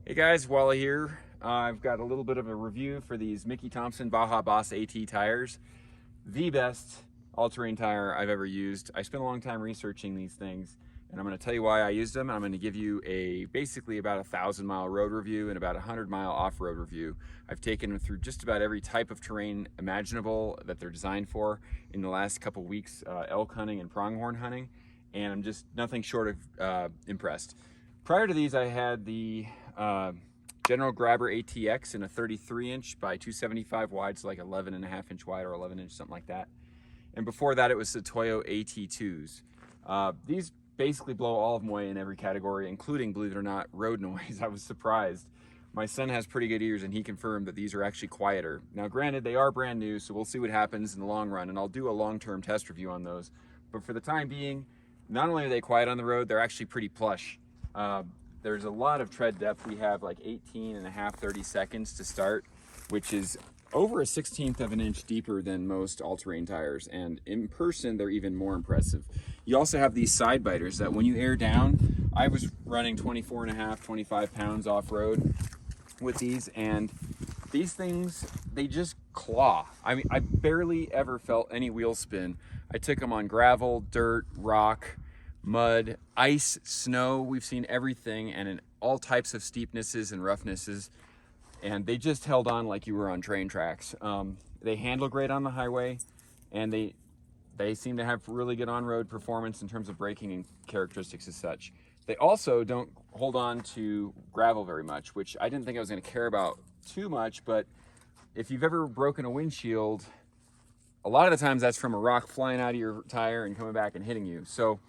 Hey guys, Wally here. I've got a little bit of a review for these Thompson Baja Boss AT tires. The best all-terrain tire I've ever used. I spent a long time researching these things, and I'm going to tell you why I used them. I'm going to give you basically about 1,000-mile road review and about 100-mile off-road review. I've taken them through just about every type of terrain imaginable that they're designed for in the last couple weeks, elk hunting and pronghorn hunting, and I'm just nothing short of impressed. Prior to these, I had the General Grabber ATX in a 33-inch by 275 wide, so like 11.5-inch wide or 11-inch, something like that. And before that, it was the Toyo AT2s. These basically blow all of them away in every category, including, believe it or not, road noise. I was surprised. My son has pretty good ears, and he confirmed that these are actually quieter. Now, granted, they are brand new, so we'll see what happens in the long run, and I'll do a long-term test review on those. But for the time being, not only are they quiet on the road, they're actually pretty plush. There's a lot of tread depth. We have like 30 seconds to start, which is over a 1/16 of an inch deeper than most all-terrain tires. And in person, they're even more impressive. You also have these side biters that when you air down, I was running 24.5, 25 pounds off-road with these, and these things, they just claw. I mean, I barely ever felt any wheel spin. I took them on gravel, dirt, rock, mud, ice, snow. We've seen everything, and in all types of steepnesses and roughnesses, and they just held on like you were on train tracks. They handle great on the highway, and they seem to have really good on-road performance in terms of braking and characteristics as such. They also don't hold on to gravel very much, which I didn't think I was going to care about too much, but if you've ever broken a windshield, a lot of the times that's from a rock flying out of your tire and coming back and hitting you. So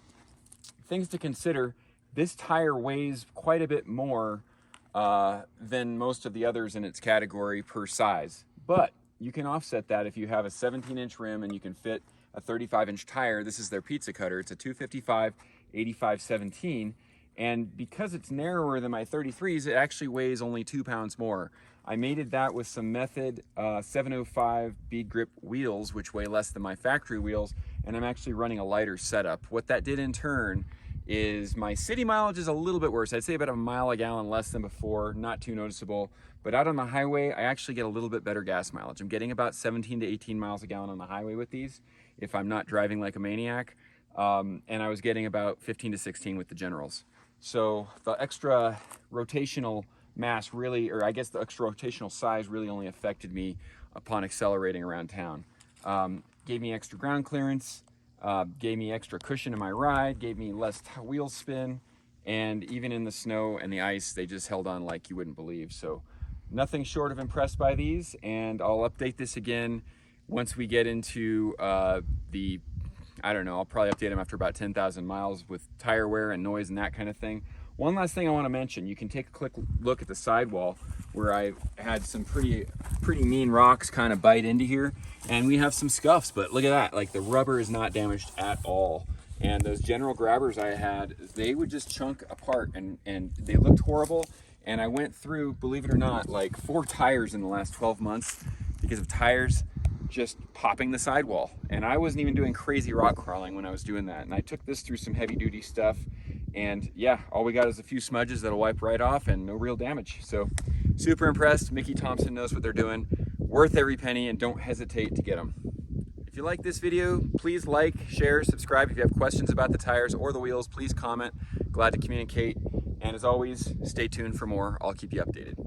things to consider: this tire weighs quite a bit more than most of the others in its category per size, but you can offset that if you have a 17-inch rim and you can fit a 35-inch tire. This is their pizza cutter. It's a 255/85/17, and because it's narrower than my 33s, it actually weighs only 2 pounds more. I mated that with some Method 705 bead grip wheels, which weigh less than my factory wheels, and I'm actually running a lighter setup. What that did in turn is my city mileage is a little bit worse. I'd say about a mile a gallon less than before, not too noticeable. But out on the highway, I actually get a little bit better gas mileage. I'm getting about 17 to 18 miles a gallon on the highway with these, if I'm not driving like a maniac. And I was getting about 15 to 16 with the Generals. So the extra rotational mass really, or I guess the extra rotational size really only affected me upon accelerating around town. Gave me extra ground clearance, gave me extra cushion in my ride, gave me less wheel spin, and even in the snow and the ice, they just held on like you wouldn't believe. So nothing short of impressed by these, and I'll update this again once we get into I don't know, I'll probably update them after about 10,000 miles with tire wear and noise and that kind of thing. One last thing I want to mention: you can take a quick look at the sidewall where I had some pretty mean rocks kind of bite into here, and we have some scuffs, but look at that, like the rubber is not damaged at all. And those General Grabbers I had, they would just chunk apart, and they looked horrible. And I went through, believe it or not, like 4 tires in the last 12 months because of tires just popping the sidewall. And I wasn't even doing crazy rock crawling when I was doing that. And I took this through some heavy duty stuff, and yeah, all we got is a few smudges that'll wipe right off and no real damage. So super impressed. Thompson knows what they're doing. Worth every penny, and don't hesitate to get them. If you like this video, please like, share, subscribe. If you have questions about the tires or the wheels, please comment. Glad to communicate. And as always, stay tuned for more. I'll keep you updated.